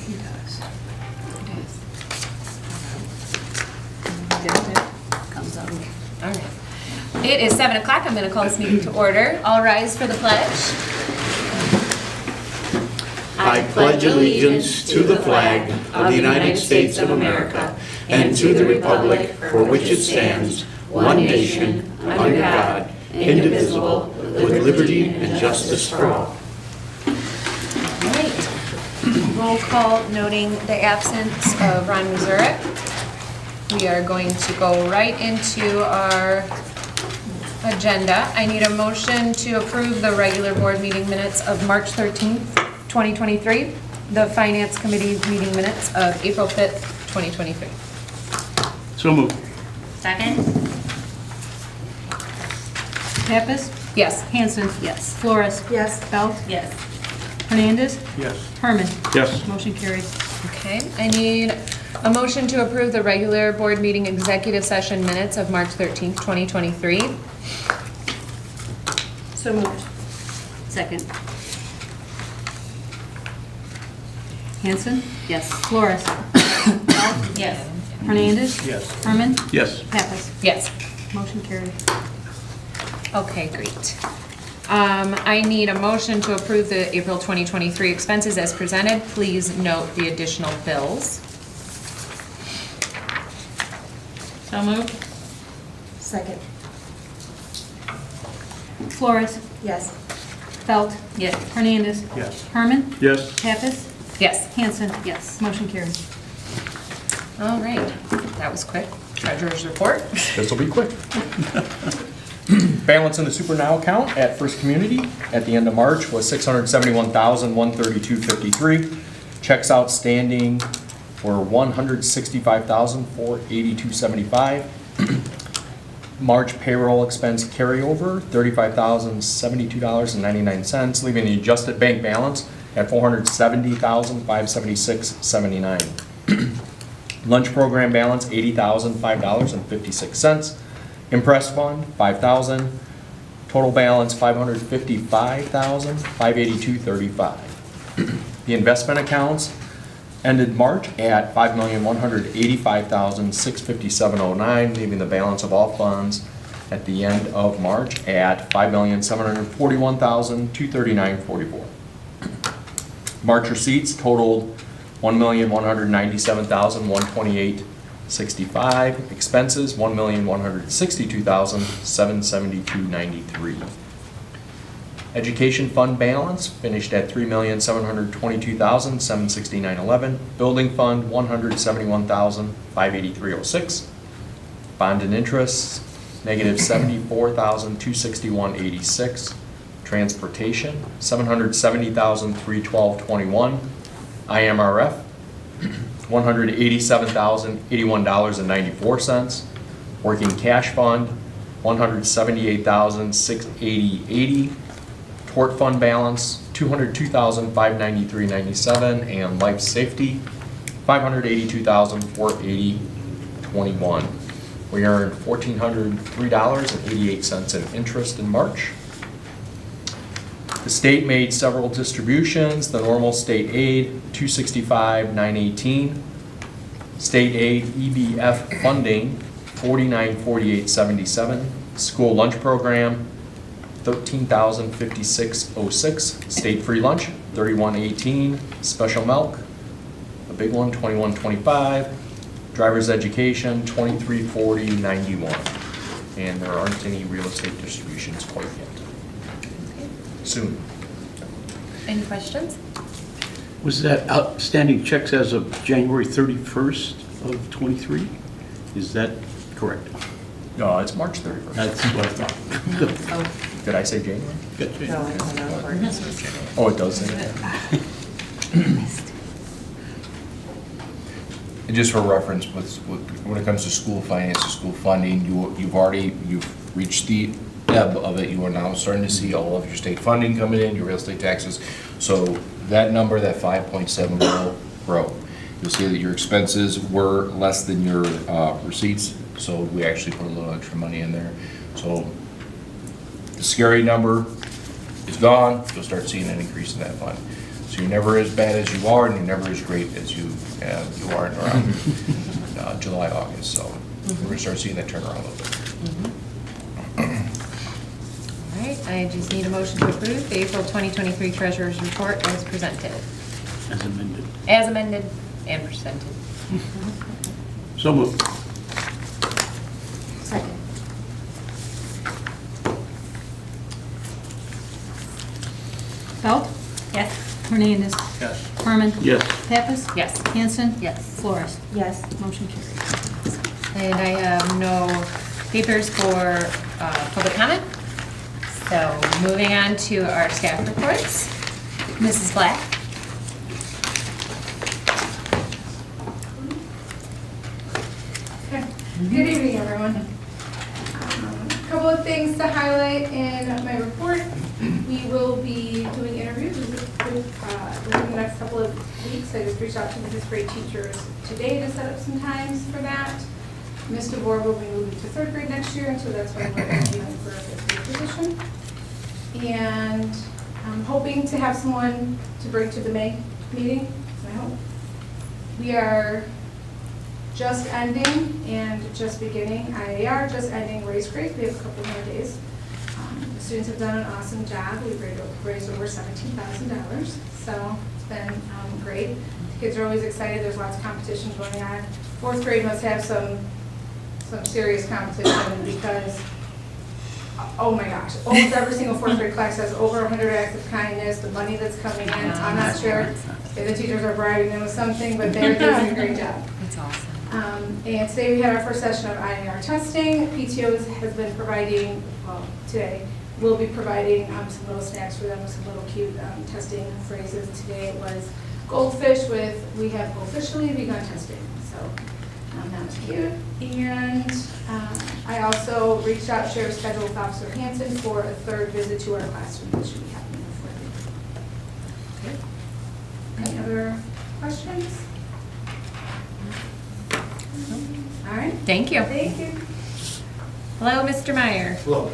He does. Comes out. All right. It is 7 o'clock. I'm going to call this meeting to order. All rise for the pledge. I pledge allegiance to the flag of the United States of America and to the republic for which it stands, one nation, under God, indivisible, with liberty and justice for all. All right. Roll call noting the absence of Ron Mazurek. We are going to go right into our agenda. I need a motion to approve the regular board meeting minutes of March 13th, 2023, the Finance Committee meeting minutes of April 5th, 2023. So moved. Second? Pappas? Yes. Hanson? Yes. Flores? Yes. Belt? Yes. Hernandez? Yes. Herman? Yes. Motion carries. Okay, I need a motion to approve the regular board meeting executive session minutes of March 13th, 2023. So moved. Second? Hanson? Yes. Flores? Belt? Yes. Hernandez? Yes. Herman? Yes. Pappas? Yes. Motion carries. Okay, great. I need a motion to approve the April 2023 expenses as presented. Please note the additional bills. So moved. Second? Flores? Yes. Belt? Yes. Hernandez? Yes. Herman? Yes. Pappas? Yes. Hanson? Yes. Motion carries. All right, that was quick. Treasurer's report. This will be quick. Balance in the Super Now account at First Community at the end of March was $671,132.53. Checks outstanding were $165,482.75. March payroll expense carryover, $35,072.99, leaving the adjusted bank balance at $470,576.79. Lunch program balance, $80,005.56. Impress fund, $5,000. Total balance, $555,582.35. The investment accounts ended March at $5,185,657.09, leaving the balance of all funds at the end of March at $5,741,239.44. March receipts totaled $1,197,128.65. Expenses, $1,162,772.93. Education fund balance finished at $3,722,769.11. Building fund, $171,583.06. Bond and interest, negative $74,261.86. Transportation, $770,312.21. IMRF, $187,081.94. Working cash fund, $178,680.80. Tort fund balance, $202,593.97. And life safety, $582,480.21. We earned $1,403.88 in interest in March. The state made several distributions. The normal state aid, $265,918. State aid EBF funding, $49,4877. School lunch program, $13,056.06. State free lunch, $31.18. Special milk, the big one, $21.25. Driver's education, $23.40.91. And there aren't any real estate distributions quite yet. Soon. Any questions? Was that outstanding checks as of January 31st of '23? Is that correct? No, it's March 31st. That's what I thought. Did I say January? Good. Oh, it does say that. And just for reference, when it comes to school finance, school funding, you've reached the ebb of it. You are now starting to see all of your state funding coming in, your real estate taxes. So that number, that 5.7 will grow. You'll see that your expenses were less than your receipts. So we actually put a little extra money in there. So the scary number is gone. You'll start seeing an increase in that fund. So you're never as bad as you are, and you're never as great as you are around July, August. So we're going to start seeing that turn around a little bit. All right, I just need a motion to approve the April 2023 Treasurer's Report as presented. As amended. As amended and presented. So moved. Second. Belt? Yes. Hernandez? Yes. Herman? Yes. Pappas? Yes. Hanson? Yes. Flores? Yes. Motion carries. And I have no papers for public comment. So moving on to our staff reports. Mrs. Black? Good evening, everyone. Couple of things to highlight in my report. We will be doing interviews within the next couple of weeks. I just reached out to the fifth grade teachers today to set up some times for that. Ms. DeVore will be moving to third grade next year, and so that's why we're interviewing for a fifth grade position. And I'm hoping to have someone to bring to the May meeting, I hope. We are just ending and just beginning IAR, just ending Raise Creek. We have a couple more days. The students have done an awesome job. We've raised over $17,000, so it's been great. The kids are always excited. There's lots of competitions going on. Fourth grade must have some serious competition because, oh my gosh, almost every single fourth grade class has over 100 acts of kindness. The money that's coming in, I'm not sure if the teachers are bribing them with something, but they're doing a great job. That's awesome. And today we had our first session of IAR testing. PTO has been providing, well, today, we'll be providing some little snacks for them with some little cute testing phrases. Today it was goldfish with, we have officially begun testing. So that was cute. And I also reached out, shared a schedule with Officer Hanson for a third visit to our classroom, which should be happening before the Any other questions? All right. Thank you. Thank you. Hello, Mr. Meyer. Hello.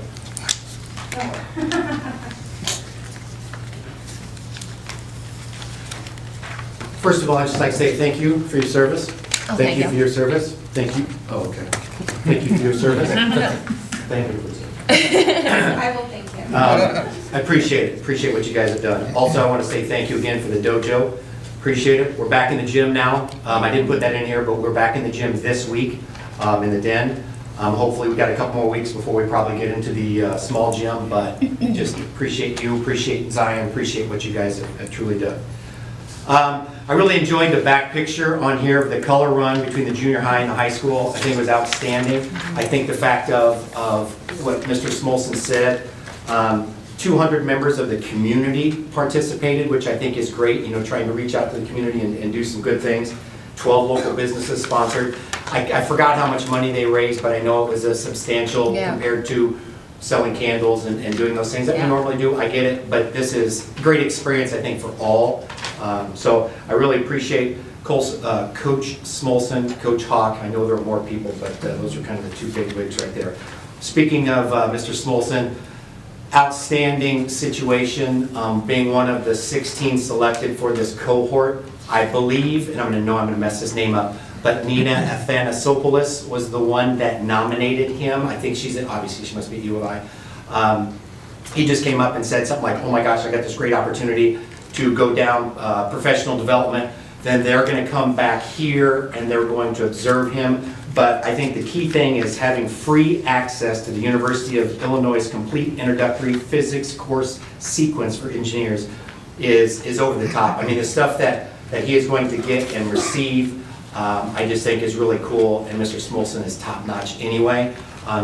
First of all, I'd just like to say thank you for your service. Oh, Thank you you. for your service. Thank you. Oh, okay. Thank you for your service. Thank you for your service. I will thank you. I appreciate it. Appreciate what you guys have done. Also, I want to say thank you again for the dojo. Appreciate it. We're back in the gym now. I didn't put that in here, but we're back in the gym this week in the den. Hopefully, we got a couple more weeks before we probably get into the small gym, but just appreciate you, appreciate Zion, appreciate what you guys have truly done. I really enjoyed the back picture on here of the color run between the junior high and the high school. I think it was outstanding. I think the fact of what Mr. Smolson said, 200 members of the community participated, which I think is great, trying to reach out to the community and do some good things. 12 local businesses sponsored. I forgot how much money they raised, but I know it was a substantial compared to selling candles and doing those things that we normally do. I get it, but this is a great experience, I think, for all. So I really appreciate Coach Smolson, Coach Hawk. I know there are more people, but those are kind of the two big wigs right there. Speaking of Mr. Smolson, outstanding situation, being one of the 16 selected for this cohort. I believe, and I'm going to mess his name up, but Nina Athanasopoulos was the one that nominated him. I think obviously she must be at U of I. He just came up and said something like, oh my gosh, I got this great opportunity to go down professional development. Then they're going to come back here and they're going to observe him. But I think the key thing is having free access to the University of Illinois' complete introductory physics course sequence for engineers is over the top. I mean, the stuff that he is going to get and receive, I just think is really cool, and Mr. Smolson is top-notch anyway.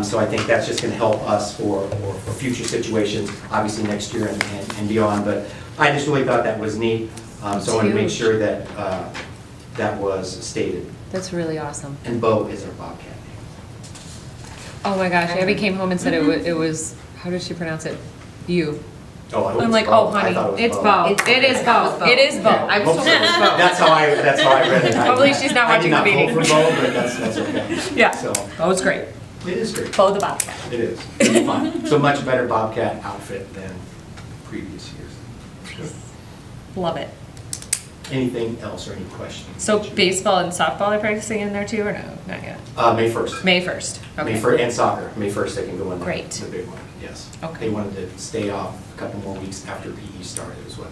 So I think that's just going to help us for future situations, obviously next year and beyond. But I just really thought that was neat, so I wanted to make sure that that was stated. That's really awesome. And Bo is our Bobcat. Oh my gosh, Abby came home and said it was, how did she pronounce it? You. Oh, I hope I'm it's like, Bo. oh I honey, thought it was it's Bo. Bo. It is Bo. It is Bo. I was told it was Bo. That's how I read it. Hopefully she's not watching the meeting. I did not vote for Bo, but that's okay. Yeah. So, Bo is great. it is great. Bo the Bobcat. It is. It's fun. So much better Bobcat outfit than previous years. Sure. Love it. anything else or any questions? So baseball and softball are practicing in there too, or no? Not yet. May 1st. May 1st. Okay. May 1st, and soccer, May 1st they can go in there. Great. The big one, yes. Okay. They wanted to stay off a couple more weeks after PE started, is what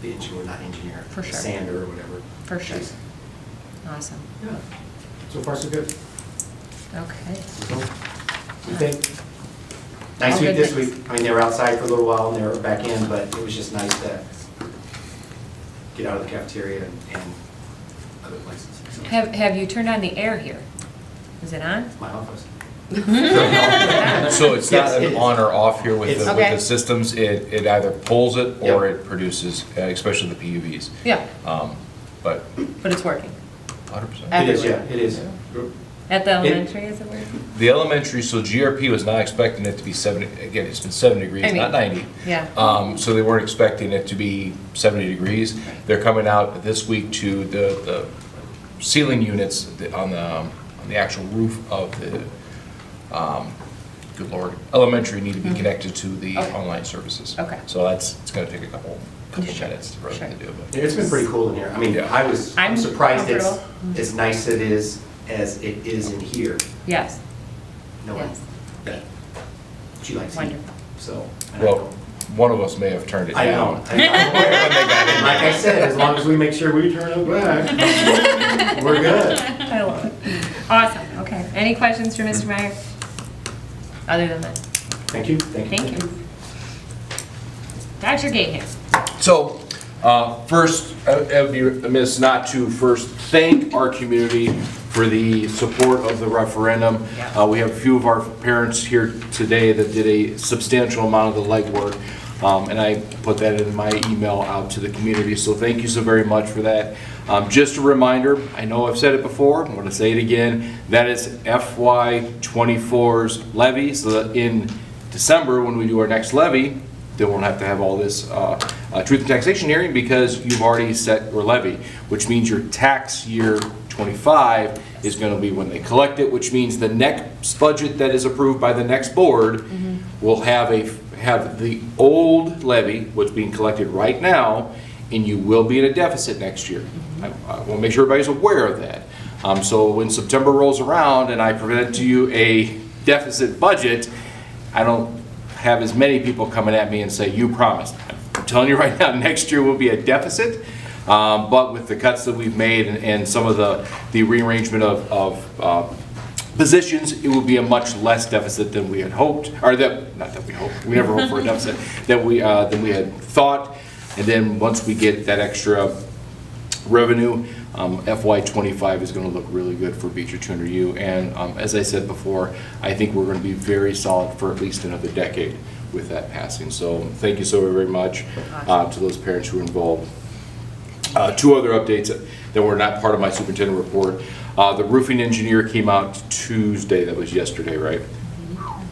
the engineer, not engineer. For sure. Sander or whatever. For sure. She's- Awesome. Yeah, so far so good. Okay. So, we think, nice All week good this things. week. I mean, they were outside for a little while and they were back in, but it was just nice to get out of the cafeteria and other places. So, Have you turned on the air here? Is it on? my office. So it's not Yes, it an is. on or off here with It's- the, with Okay. the systems, it either pulls it or Yep. it produces, especially the PUVs. Yeah, But but it's working. 100%. It is, yeah, Everywhere. it is. At the elementary, is it working? The elementary, so GRP was not expecting it to be 70, again, it's been 7 degrees, I mean, not 90. yeah. So they weren't expecting it to be 70 degrees. They're coming out this week to the ceiling units on the actual roof of the, good lord, elementary need to be connected to the Okay. online services. Okay. So it's gonna take a couple Sure. minutes for Sure. them to do, but. Yeah, it's been pretty cool in here. I mean, Yeah. I'm I'm surprised it's comfortable. as nice it is as it is in here, Yes. knowing Yes. that she likes heat. Wonderful. So. and I Well, don't- one of us may have turned it I down. know. I'm aware. And like I said, as long as we make sure we turn it back, we're good. I love it. Awesome, okay. Any questions for Mr. Meyer? Other than that? Thank you, thank you. Thank you. Dr. Gahan? So, first, I would be remiss not to first thank our community for the support of the referendum. Yeah. We have a few of our parents here today that did a substantial amount of the legwork, and I put that in my email out to the community, so thank you so very much for that. Just a reminder, I know I've said it before, I'm going to say it again, that is FY '24's levy, so that in December, when we do our next levy, they won't have to have all this truth and taxation hearing because you've already set your levy, which means your tax year '25 is going to be when they collect it, which means the next budget that is approved by the next board will have the old levy, what's being collected right now, and you will be in a deficit next year. I want to make sure everybody's aware of that. So when September rolls around and I present to you a deficit budget, I don't have as many people coming at me and say, you promised. I'm telling you right now, next year will be a deficit, but with the cuts that we've made and some of the rearrangement of positions, it will be a much less deficit than we had hoped, or not that we hoped, we never hoped for a deficit, than we had thought. And then once we get that extra revenue, FY '25 is going to look really good for Beecher 200U. And as I said before, I think we're going to be very solid for at least another decade with that passing. So thank you so very much to those parents who were involved. Two other updates that were not part of my superintendent report. The roofing engineer came out Tuesday, that was yesterday, right?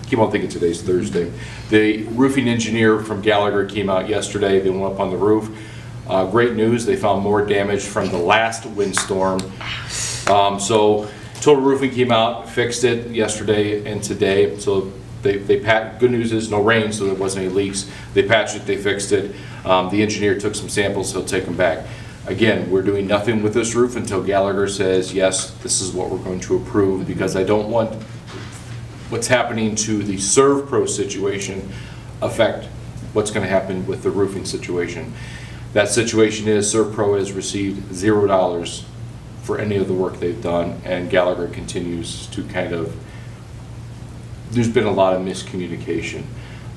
Keep on thinking today's Thursday. The roofing engineer from Gallagher came out yesterday. They went up on the roof. Great news, they found more damage from the last windstorm. So Total Roofing came out, fixed it yesterday and today. So good news is no rain, so there wasn't any leaks. They patched it, they fixed it. The engineer took some samples, he'll take them back. Again, we're doing nothing with this roof until Gallagher says, yes, this is what we're going to approve, because I don't want what's happening to the ServPro situation affect what's going to happen with the roofing situation. That situation is ServPro has received $0 for any of the work they've done, and Gallagher continues to kind of, there's been a lot of miscommunication.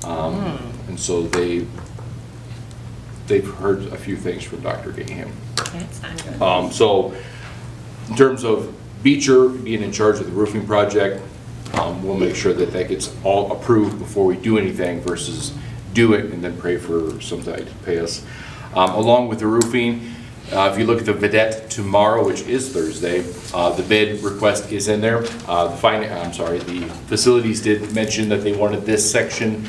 And so they've heard a few things from Dr. Gahan. That's not good. So in terms of Beecher being in charge of the roofing project, we'll make sure that that gets all approved before we do anything versus do it and then pray for somebody to pay us. Along with the roofing, if you look at the vidette tomorrow, which is Thursday, the bid request is in there. The facilities did mention that they wanted this section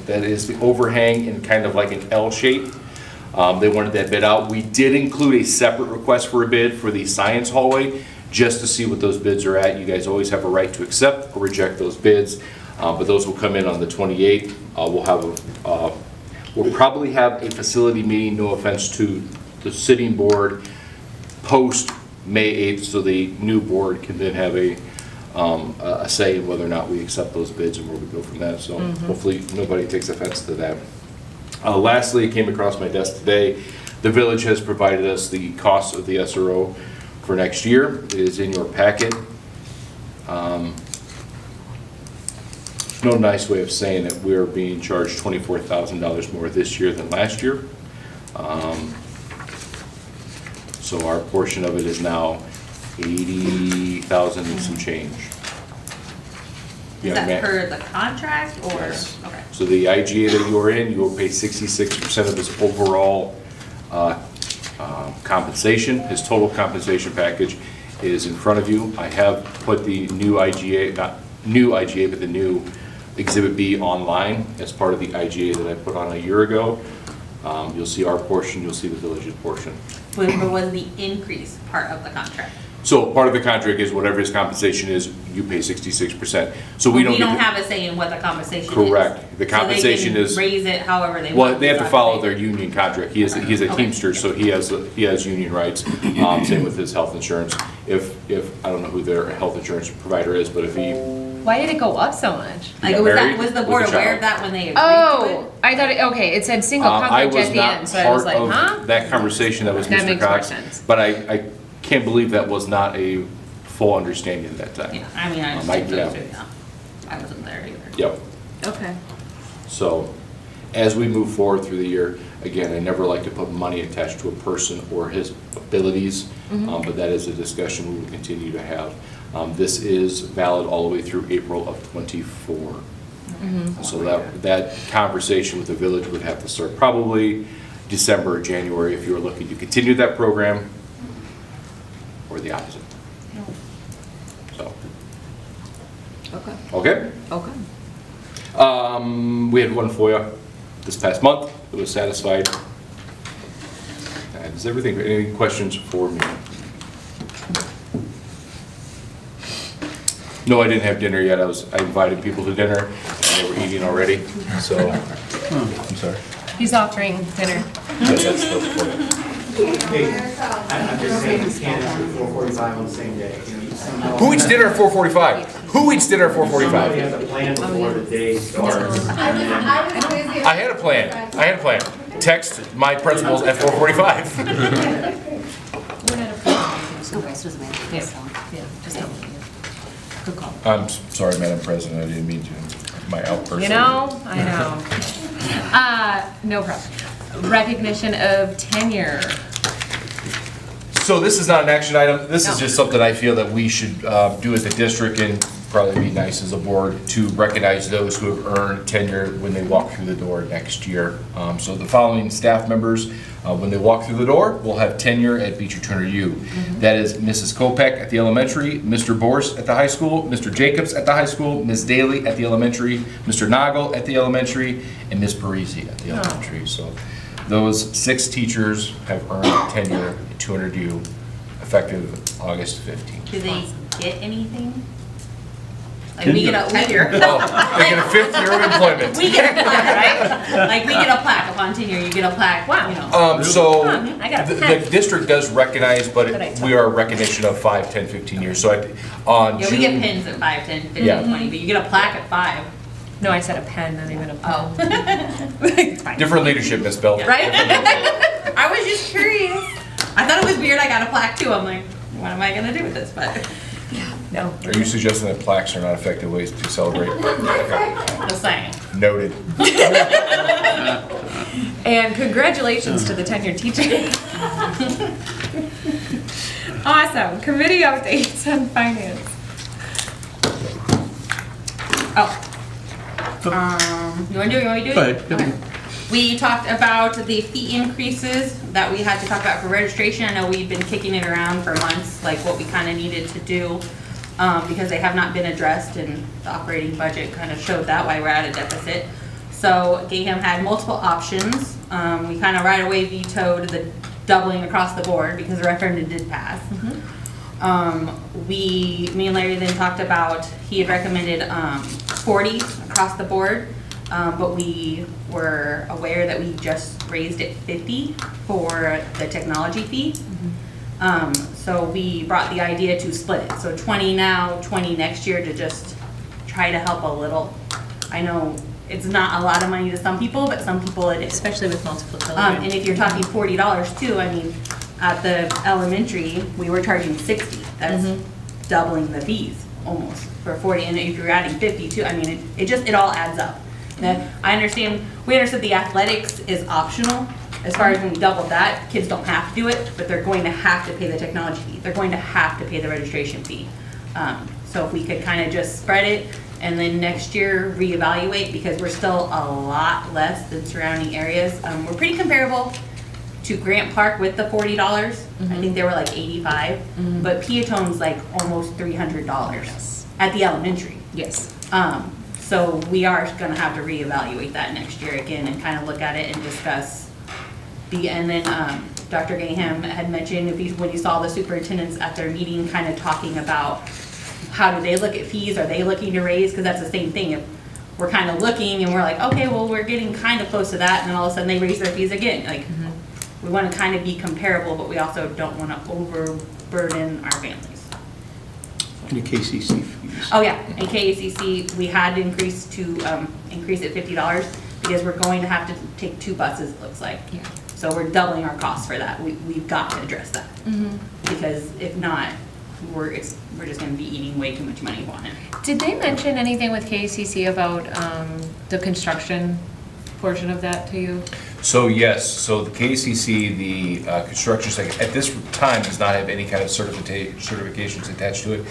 that is the overhang in kind of like an L shape. They wanted that bid out. We did include a separate request for a bid for the science hallway, just to see what those bids are at. You guys always have a right to accept or reject those bids, but those will come in on the 28th. We'll probably have a facility meeting, no offense to the sitting board post May 8th, so the new board can then have a say in whether or not we accept those bids and where we go from that. So hopefully nobody takes offense to that. Lastly, it came across my desk today. The village has provided us the cost of the SRO for next year. It is in your packet. No nice way of saying that we're being charged $24,000 more this year than last year. So our portion of it is now 80,000 and some change. Is that per the contract or? Yes. Okay. So the IGA that you are in, you will pay 66% of his overall compensation. His total compensation package is in front of you. I have put the new IGA, not new IGA, but the new Exhibit B online as part of the IGA that I put on a year ago. You'll see our portion, you'll see the village's portion. But was the increase part of the contract? So part of the contract is whatever his compensation is, you pay 66%. So we don't. We don't get to- have a say in what the compensation is. Correct. The compensation So they is- can raise it however they want. Well, they have to It's not follow safe. their union contract. He's a Okay. Teamster, so he has union rights. Same with his health insurance. If, I don't know who their health insurance provider is, but if he, Why did it go up so much? Like, got was married was the with board a aware child. of that when they agreed to Oh, it? I thought, okay, it said single I coverage was at the not end, so I was part like, huh? of that conversation, that was That Mr. makes more Cox. sense. But I can't believe that was not a full understanding at that time. Yeah, I mean, I just Mike, think those yeah. two, yeah. I wasn't there either. Yep. Okay. So, as we move forward through the year, again, I never like to put money attached to a person or his abilities, but that is a discussion we will continue to have. This is valid all the way through April of '24. So that conversation with the village would have to start probably December or January if you were looking to continue that program, or the opposite. So, Okay. okay? Okay. We had one FOIA this past month that was satisfied. Is everything, any questions for me? No, I didn't have dinner yet. I invited people to dinner and they were eating already, so. I'm sorry. He's offering dinner. Yeah, that's the FOIA. Hey, I'm just saying, you can't have 4:45 on the same day. You know, you somehow- Who eats dinner at 4:45? Who eats dinner at Somebody 4:45? has a plan before the day starts. I was busy. I had a plan. Text my principals at 4:45. We're not approving So Bryce was mad. Yeah, yeah, just don't. Good call. I'm sorry, Madam President, I didn't mean to, my outburst. You know, I know. No problem. Recognition of tenure. So this is not an action item, this is No. just something I feel that we should do as a district, and probably be nice as a board to recognize those who have earned tenure when they walk through the door next year. So the following staff members, when they walk through the door, will have tenure at Beecher Turner U. That is Mrs. Kopek at the elementary, Mr. Borst at the high school, Mr. Jacobs at the high school, Ms. Daly at the elementary, Mr. Nagel at the elementary, and Ms. Parisi at the elementary. So those 6 teachers have earned tenure at 200U effective August 15th. Do they get anything? Like, we get a tenure. Oh, they get a 5th year of employment. We get a plaque, right? Like, we get a plaque upon tenure, you get a plaque, Wow. you know. So, I got a the pen. district does recognize, but That I took. we are a recognition of 5, 10, 15 years. So on Yeah, June. we get pins at 5, 10, 15, Yeah. 20, but you get a plaque at 5. No, I said a pen, not even a pen. Oh. It's fine. Different leadership, Ms. Bell. Right? I was just curious. I thought it was weird I got a plaque too. I'm like, what am I gonna do with this? But No. Are you suggesting that plaques are not effective ways to celebrate? Okay. just saying. Noted. And congratulations to the tenured teacher. Awesome. Committee updates on finance. Oh. You wanna do it? You want me to do it? Go ahead, go ahead. Okay. We talked about the fee increases that we had to talk about for registration. I know we've been kicking it around for months, like what we kind of needed to do, because they have not been addressed, and the operating budget kind of showed that why we're at a deficit. So Gayham had multiple options. We kind of right away vetoed the doubling across the board because the referendum did pass. Me and Larry then talked about, he had recommended 40 across the board. but we were aware that we just raised it 50 for the technology fee. So we brought the idea to split it, so 20 now, 20 next year, to just try to help a little. I know it's not a lot of money to some people, but some people it is. Especially with multiple children. And if you're talking $40 too, I mean, at the elementary, we were charging 60. That's doubling the fees almost for 40, and if you're adding 50 too, I mean, it all adds up. Now, we understood the athletics is optional. As far as when we doubled that, kids don't have to do it, but they're going to have to pay the technology fee. They're going to have to pay the registration fee. So if we could kind of just spread it, and then next year reevaluate, because we're still a lot less than surrounding areas. We're pretty comparable to Grant Park with the $40. I think they were like 85, but Peatone's like almost $300 at the elementary. Yes. So we are gonna have to reevaluate that next year again and kind of look at it and discuss and then Dr. Gaham had mentioned when you saw the superintendents at their meeting kind of talking about how do they look at fees, are they looking to raise, because that's the same thing. If we're kind of looking and we're like, okay, well, we're getting kind of close to that, and then all of a sudden they raise their fees again. Like, we want to kind of be comparable, but we also don't want to overburden our families. And the KCC fees. Oh yeah, in KACC, we had to increase it $50 because we're going to have to take 2 buses, it looks like. Yeah. So we're doubling our costs for that. We've got to address that. Because if not, we're just going to be eating way too much money on it. Did they mention anything with KCC about the construction portion of that to you? So yes, so the KCC, the construction sector, at this time does not have any kind of certifications attached to it.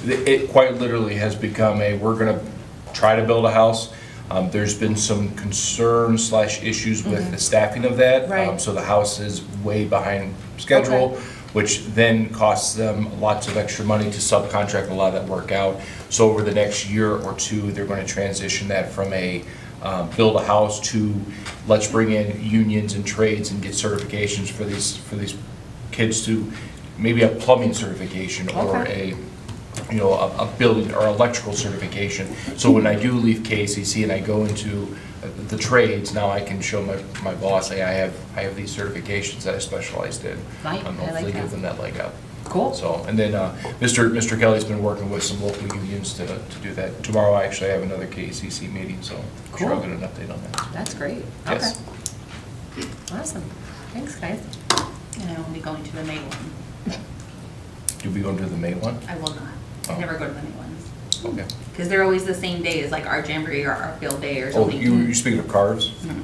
It quite literally has become we're gonna try to build a house. There's been some concerns / issues with the staffing of that. Right. So the house is way behind schedule, Okay. which then costs them lots of extra money to subcontract a lot of that work out. So over the next year or two, they're gonna transition that from a build a house to let's bring in unions and trades and get certifications for these kids to maybe a plumbing certification or a building or electrical certification. So when I do leave KCC and I go into the trades, now I can show my boss, hey, I have these certifications that I specialized in. Right, I like Hopefully that. give them that leg up. Cool. So, and then Mr. Kelly's been working with some local unions to do that. Tomorrow, I actually have another KCC meeting, so I'm sure I'll Cool. get an update on that. That's great. Yes. Okay. Awesome. Thanks, guys. And I will be going to the May one. You'll be going to the May one? I will not. I Oh. never go to the May ones. Okay. Because they're always the same day as like our jamboree or our field day or Oh, something. you're speaking of cars? Mhm.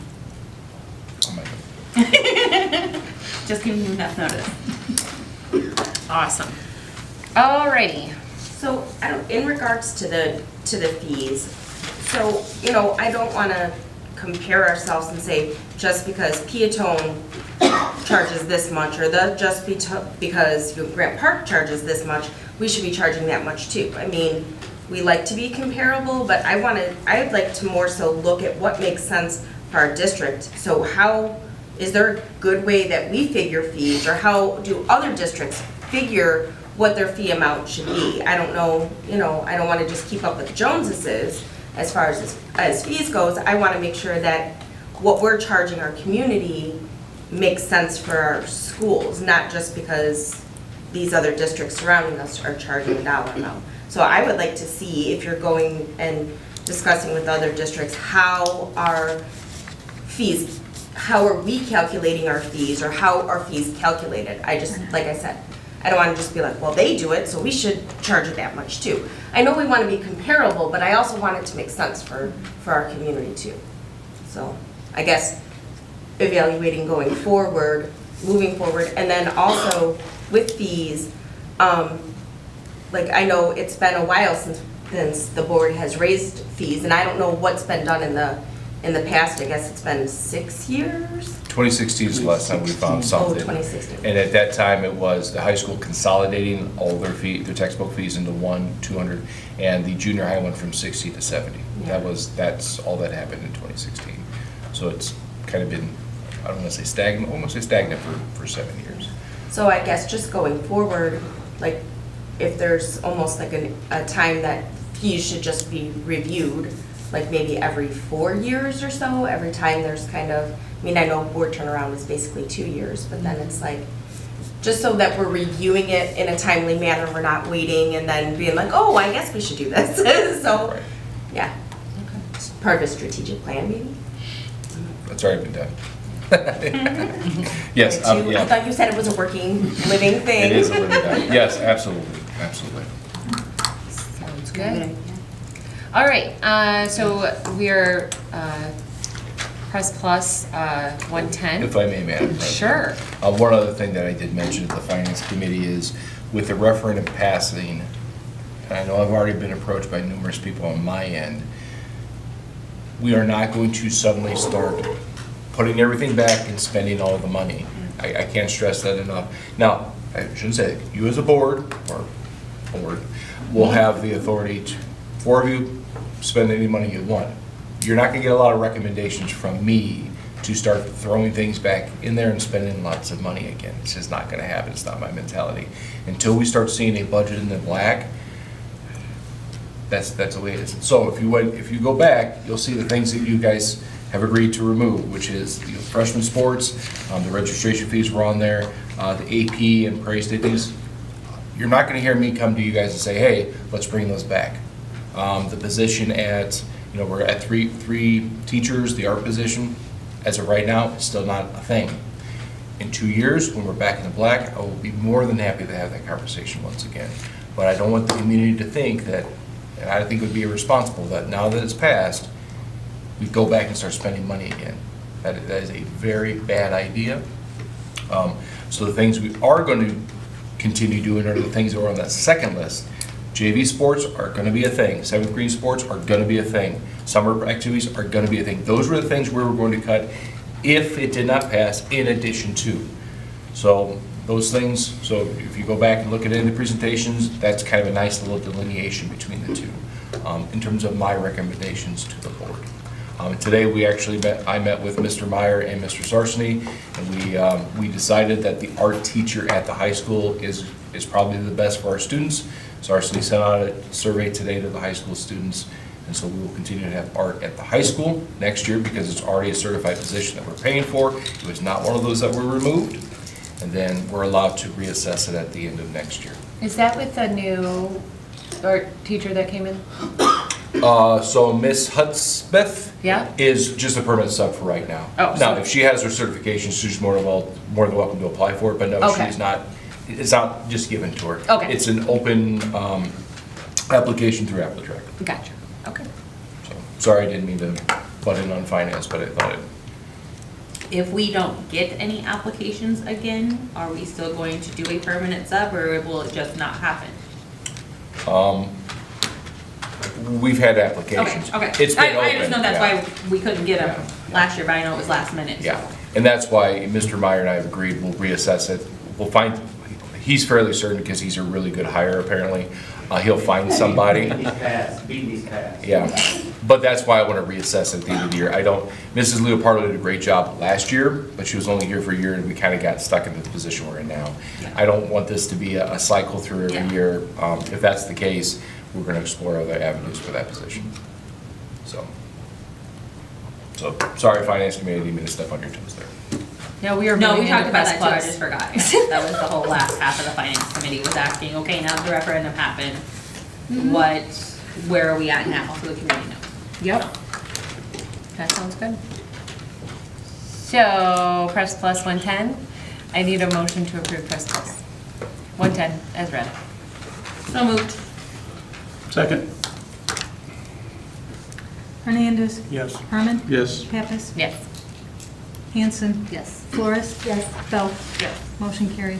Oh, my God. Just give you enough notice. Awesome. Alrighty. So, in regards to the fees, so, I don't want to compare ourselves and say, just because Peatone charges this much, or because Grant Park charges this much, we should be charging that much too. I mean, we like to be comparable, but I'd like to more so look at what makes sense for our district. So is there a good way that we figure fees, or how do other districts figure what their fee amount should be? I don't know, I don't want to just keep up with the Joneses as far as fees goes. I want to make sure that what we're charging our community makes sense for our schools, not just because these other districts surrounding us are charging a dollar amount. So I would like to see, if you're going and discussing with other districts, how are we calculating our fees, or how are fees calculated? Like I said, I don't want to just be like, well, they do it, so we should charge it that much too. I know we want to be comparable, but I also want it to make sense for our community too. So I guess evaluating moving forward, and then also with fees, like I know it's been a while since the board has raised fees, and I don't know what's been done in the past. I guess it's been 6 years. 2016 is the last time we found Oh, something. 2016. And at that time, it was the high school consolidating all their textbook fees into 200, and the junior high went from 60 to 70. Yeah. That's all that happened in 2016. So it's kind of been, I don't want to say stagnant, almost say stagnant for 7 years. So I guess just going forward, like if there's almost like a time that fees should just be reviewed, like maybe every 4 years or so, every time there's kind of, I mean, I know board turnaround is basically 2 years, but then it's like, just so that we're reviewing it in a timely manner, we're not waiting and then being like, oh, I guess we should do this. So, yeah. It's part of a strategic plan, maybe? That's already been done. Yes, I yeah. thought you said it was a working, living thing. It is a living document. Yes, absolutely, absolutely. Sounds good. All right, so we're, Press Plus, 110. If I may, Madam President. Sure. One other thing that I did mention at the Finance Committee is with the referendum passing, and I know I've already been approached by numerous people on my end, we are not going to suddenly start putting everything back and spending all the money. I can't stress that enough. Now, I shouldn't say, you as a board, or board, will have the authority to, four of you, spend any money you want. You're not gonna get a lot of recommendations from me to start throwing things back in there and spending lots of money again. It's just not gonna happen, it's not my mentality. Until we start seeing a budget in the black, that's the way it is. So if you go back, you'll see the things that you guys have agreed to remove, which is the freshman sports, the registration fees were on there, the AP and Prairie State things. You're not gonna hear me come to you guys and say, hey, let's bring those back. The position at, we're at three teachers, the art position, as of right now, it's still not a thing. In 2 years, when we're back in the black, I will be more than happy to have that conversation once again. But I don't want the community to think that, and I think it would be irresponsible, that now that it's passed, we go back and start spending money again. That is a very bad idea. So the things we are going to continue doing are the things that are on that second list. JV sports are going to be a thing. Seventh grade sports are going to be a thing. Summer activities are going to be a thing. Those were the things we were going to cut if it did not pass, in addition to. So those things, so if you go back and look at it in the presentations, that's kind of a nice little delineation between the two in terms of my recommendations to the board. Today I met with Mr. Meyer and Mr. Sarseny, and we decided that the art teacher at the high school is probably the best for our students. Sarseny sent out a survey today to the high school students, and so we will continue to have art at the high school next year because it's already a certified position that we're paying for. It was not one of those that were removed, and then we're allowed to reassess it at the end of next year. Is that with the new art teacher that came in? So Miss Hudspeth Yeah? is just a permanent sub for right now. Oh, Now, so- if she has her certification, she's more than welcome to apply for it, but no, Okay. she's not, it's not just given to her. Okay. It's an open application through AppleTrack. Gotcha, okay. So, sorry, I didn't mean to butt in on finance, but I thought it, If we don't get any applications again, are we still going to do a permanent sub, or will it just not happen? we've had applications. Okay. It's been I just open, know that's yeah. why we couldn't get them Yeah. last year, but I know it was last minute. so. Yeah, and that's why Mr. Meyer and I have agreed, we'll reassess it. We'll find, he's fairly certain because he's a really good hire apparently. He'll find somebody. Beating these paths. Yeah, but that's why I want to reassess at the end of the year. Mrs. Leopardo did a great job last year, but she was only here for a year and we kind of got stuck in the position we're in now. I don't want this to be a cycle through every Yeah. year. If that's the case, we're going to explore other avenues for that position. So, sorry, Finance Committee, didn't mean to step on your toes there. No, we were No, we moving talked into about Press that too, I Plus. just forgot. Yeah. That was the whole last half of the finance committee was asking, okay, now the referendum happened, where are we at now, so the community knows. Yep. That sounds good. So, Press Plus 110, I need a motion to approve Press Plus. 110, as read. So moved. Second? Hernandez. Yes. Herman. Yes. Pappas. Yes. Hanson. Yes. Flores. Yes. Belt. Yes. Motion carried.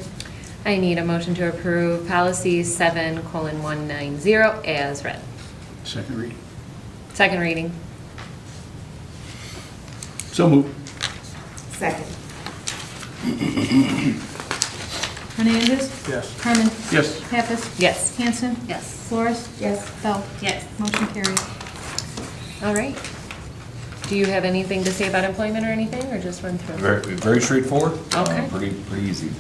I need a motion to approve policy 7:190 as read. Second reading. Second reading. So moved. Second. Hernandez. Yes. Herman. Yes. Pappas. Yes. Hanson. Yes. Flores. Yes. Belt. Yes. Motion carried. All right. Do you have anything to say about employment or anything, or just run through? Very straightforward. Okay. Pretty easy.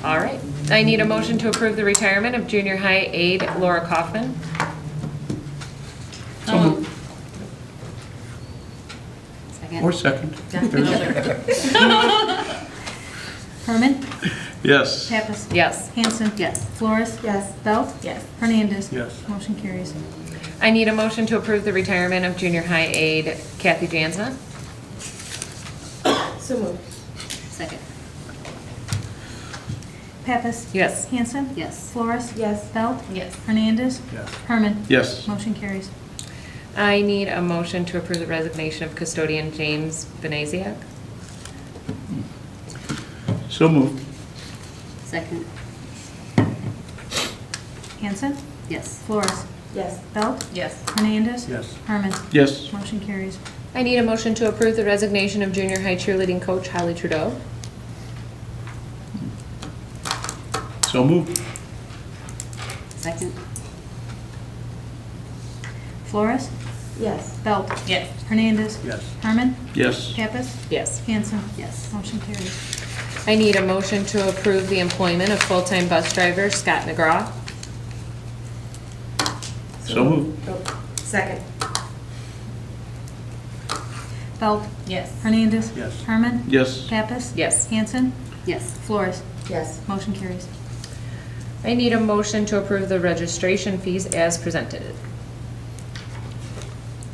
All right. I need a motion to approve the retirement of junior high aide Laura Kaufman. So moved. Or second. Herman? Yes. Pappas? Yes. Hanson? Yes. Flores? Yes. Belt? Yes. Hernandez? Yes. Motion carries. I need a motion to approve the retirement of junior high aide Kathy Jansma. So moved. Second. Pappas? Yes. Hanson? Yes. Flores? Yes. Belt? Yes. Hernandez? Yes. Herman? Yes. Motion carries. I need a motion to approve the resignation of custodian James Benaziac. So moved. Second. Hanson? Yes. Flores? Yes. Belt? Yes. Hernandez? Yes. Herman? Yes. Motion carries. I need a motion to approve the resignation of junior high cheerleading coach Holly Trudeau. So moved. Second. Flores? Yes. Belt? Yes. Hernandez? Yes. Herman? Yes. Pappas? Yes. Hanson? Yes. Motion carries. I need a motion to approve the employment of full-time bus driver Scott McGraw. So moved. Oh, second. Belt? Yes. Hernandez? Yes. Herman? Yes. Pappas? Yes. Hanson? Yes. Flores? Yes. Motion carries. I need a motion to approve the registration fees as presented.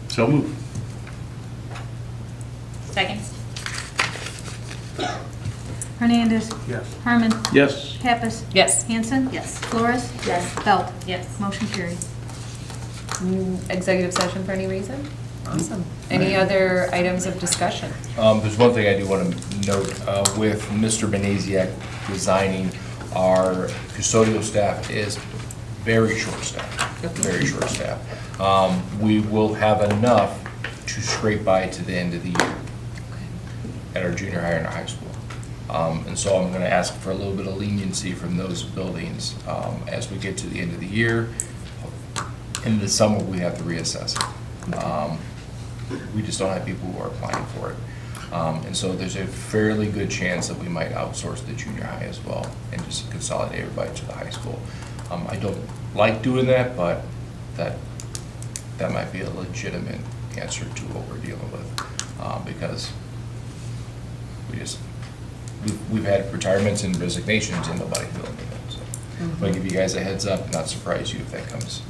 So moved. Second. Hernandez? Yes. Herman? Yes. Pappas? Yes. Hanson? Yes. Flores? Yes. Belt? Yes. Motion carried. Executive session for any reason? Awesome. Any other items of discussion? There's one thing I do want to note, with Mr. Benaziac resigning, our custodial staff is very short-staffed, very short-staffed. We will have enough to scrape by to the end of the year at our junior high and our high school. And so I'm going to ask for a little bit of leniency from those buildings as we get to the end of the year. In the summer, we have to reassess it. We just don't have people who are applying for it. And so there's a fairly good chance that we might outsource the junior high as well and just consolidate everybody to the high school. I don't like doing that, but that might be a legitimate answer to what we're dealing with, because we've had retirements and resignations and nobody filling it in. So I'm going to give you guys a heads up and not surprise you if that comes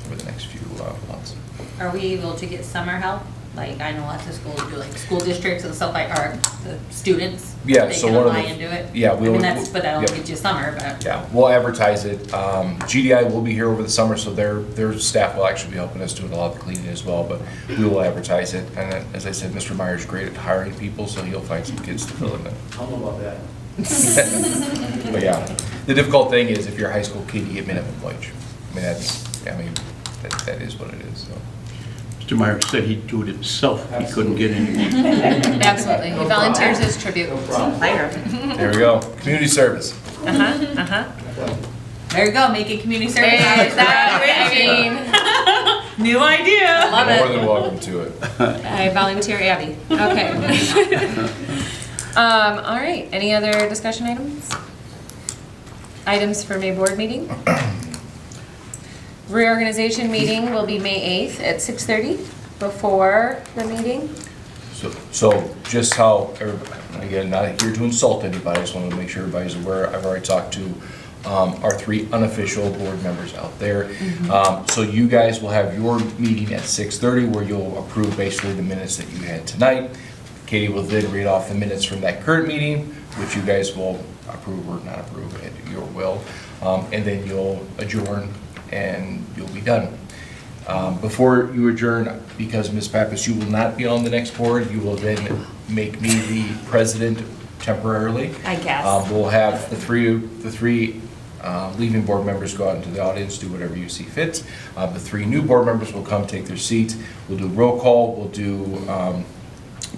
over the next few months. Are we able to get summer help? Like, I know lots of schools do, like, school districts and stuff like, or the students. Yeah, They so can one of apply the- and do it. yeah, I we'll- mean, that's, but that'll yep. get you summer, but. Yeah, we'll advertise it. GDI will be here over the summer, so their staff will actually be helping us doing a lot of the cleaning as well, but we will advertise it. And then, as I said, Mr. Meyer's great at hiring people, so he'll find some kids to fill in there. I don't know about that. But yeah, the difficult thing is if you're a high school kid, you get minimum wage. That is what it is, so. Mr. Meyer said he'd do it himself. He couldn't get anyone. Absolutely. He volunteers as tribute. Later. There we go. Community service. There you go, making community service. Hey, that, I mean, New idea. love More it. than welcome to it. I volunteer Abby. Okay. All right, any other discussion items? Items for May board meeting? Reorganization meeting will be May 8th at 6:30 before the meeting. So just how, again, not here to insult anybody, I just want to make sure everybody's aware. I've already talked to our 3 unofficial board members out there. So you guys will have your meeting at 6:30 where you'll approve basically the minutes that you had tonight. Katie will then read off the minutes from that current meeting, which you guys will approve or not approve at your will. And then you'll adjourn and you'll be done. Before you adjourn, because Ms. Pappas, you will not be on the next board, you will then make me the president temporarily. I guess. We'll have the three leaving board members go out into the audience, do whatever you see fit. The 3 new board members will come take their seats. We'll do roll call, we'll do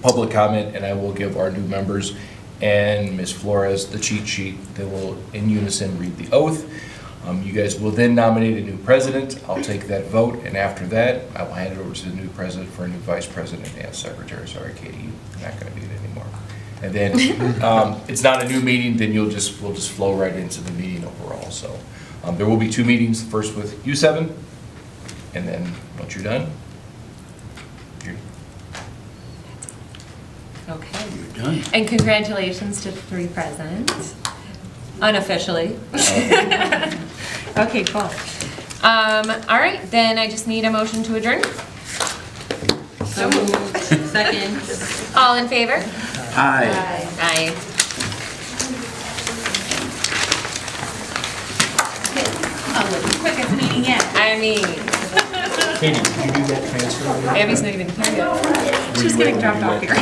public comment, and I will give our new members and Ms. Flores the cheat sheet. They will, in unison, read the oath. You guys will then nominate a new president. I'll take that vote, and after that, I will hand it over to the new president for a new vice president and secretary. Sorry, Katie, you're not going to do it anymore. And then, it's not a new meeting, then we'll just flow right into the meeting overall. So there will be 2 meetings, first with you 7, and then once you're done, you're done. And congratulations to the 3 presidents, unofficially. Okay, cool. All right, then I just need a motion to adjourn. So moved. Second. All in favor? Aye. Aye. Oh, the quickest meeting yet. I mean, Katie, did you do that transfer? Abby's not even here yet. She's getting dropped off here.